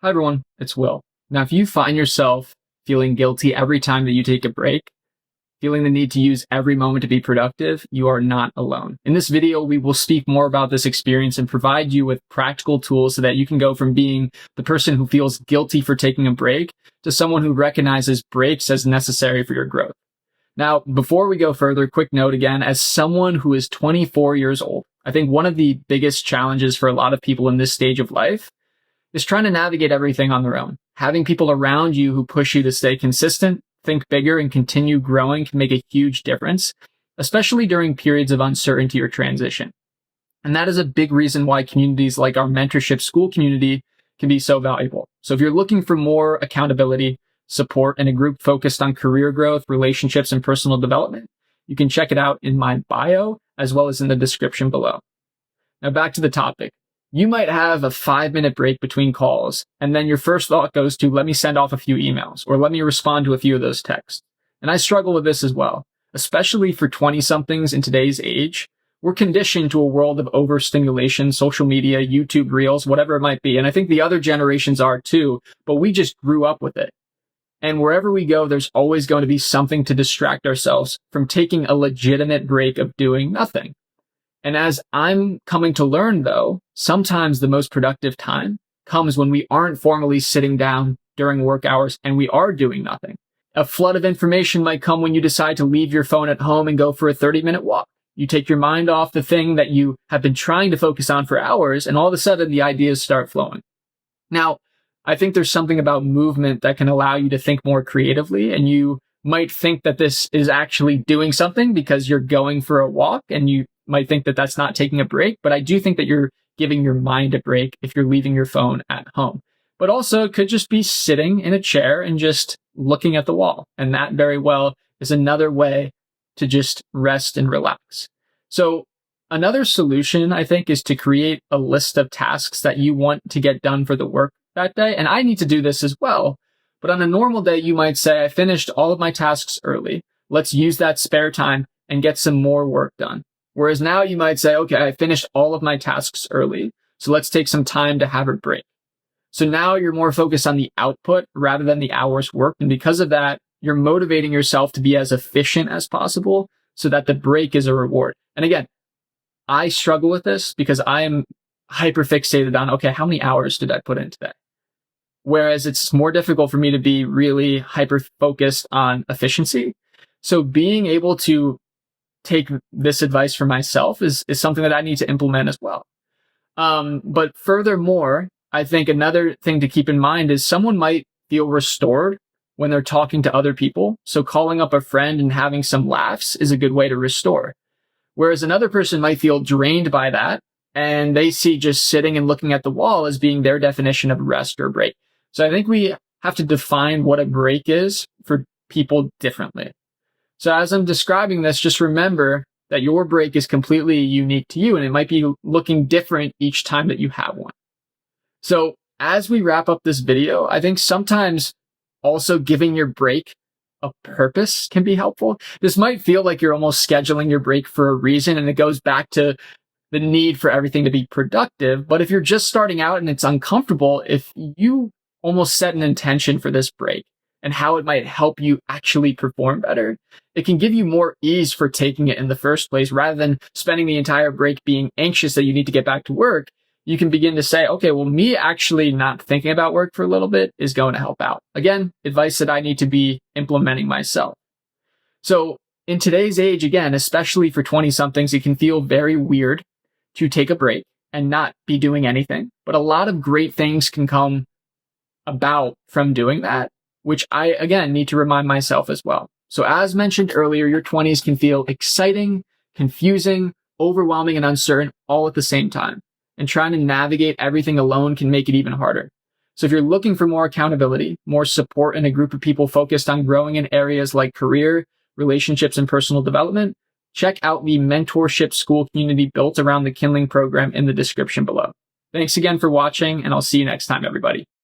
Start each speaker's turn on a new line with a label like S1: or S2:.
S1: Hi everyone, it's Will. Now, if you find yourself feeling guilty every time that you take a break, feeling the need to use every moment to be productive, you are not alone. In this video, we will speak more about this experience and provide you with practical tools so that you can go from being the person who feels guilty for taking a break to someone who recognizes breaks as necessary for your growth. Now, before we go further, quick note again, as someone who is 24 years old, I think one of the biggest challenges for a lot of people in this stage of life is trying to navigate everything on their own. Having people around you who push you to stay consistent, think bigger, and continue growing can make a huge difference, especially during periods of uncertainty or transition. And that is a big reason why communities like our mentorship Skool community can be so valuable. So if you're looking for more accountability, support, and a group focused on career growth, relationships, and personal development, you can check it out in my bio as well as in the description below. Now back to the topic. You might have a 5-minute break between calls, and then your first thought goes to, let me send off a few emails, or let me respond to a few of those texts. And I struggle with this as well, especially for 20-somethings in today's age. We're conditioned to a world of overstimulation, social media, YouTube Reels, whatever it might be. And I think the other generations are too, but we just grew up with it. And wherever we go, there's always going to be something to distract ourselves from taking a legitimate break of doing nothing. And as I'm coming to learn, though, sometimes the most productive time comes when we aren't formally sitting down during work hours and we are doing nothing. A flood of information might come when you decide to leave your phone at home and go for a 30-minute walk. You take your mind off the thing that you have been trying to focus on for hours, and all of a sudden the ideas start flowing. Now, I think there's something about movement that can allow you to think more creatively, and you might think that this is actually doing something because you're going for a walk, and you might think that that's not taking a break, but I do think that you're giving your mind a break if you're leaving your phone at home. But also it could just be sitting in a chair and just looking at the wall. And that very well is another way to just rest and relax. So another solution, I think, is to create a list of tasks that you want to get done for the work that day. And I need to do this as well. But on a normal day, you might say, I finished all of my tasks early. Let's use that spare time and get some more work done. Whereas now you might say, okay, I finished all of my tasks early, so let's take some time to have a break. So now you're more focused on the output rather than the hours worked. And because of that, you're motivating yourself to be as efficient as possible so that the break is a reward. And again, I struggle with this because I am hyper fixated on, okay, how many hours did I put in today? Whereas it's more difficult for me to be really hyper focused on efficiency. So being able to take this advice for myself is something that I need to implement as well. But furthermore, I think another thing to keep in mind is someone might feel restored when they're talking to other people. So calling up a friend and having some laughs is a good way to restore. Whereas another person might feel drained by that, and they see just sitting and looking at the wall as being their definition of rest or break. So I think we have to define what a break is for people differently. So as I'm describing this, just remember that your break is completely unique to you, and it might be looking different each time that you have one. So as we wrap up this video, I think sometimes also giving your break a purpose can be helpful. This might feel like you're almost scheduling your break for a reason, and it goes back to the need for everything to be productive. But if you're just starting out and it's uncomfortable, if you almost set an intention for this break and how it might help you actually perform better, it can give you more ease for taking it in the first place. Rather than spending the entire break being anxious that you need to get back to work, you can begin to say, okay, well, me actually not thinking about work for a little bit is going to help out. Again, advice that I need to be implementing myself. So in today's age, again, especially for 20-somethings, it can feel very weird to take a break and not be doing anything. But a lot of great things can come about from doing that, which I, again, need to remind myself as well. So as mentioned earlier, your 20s can feel exciting, confusing, overwhelming, and uncertain all at the same time. And trying to navigate everything alone can make it even harder. So if you're looking for more accountability, more support, and a group of people focused on growing in areas like career, relationships, and personal development, check out the mentorship Skool community built around the Kindling program in the description below. Thanks again for watching, and I'll see you next time, everybody.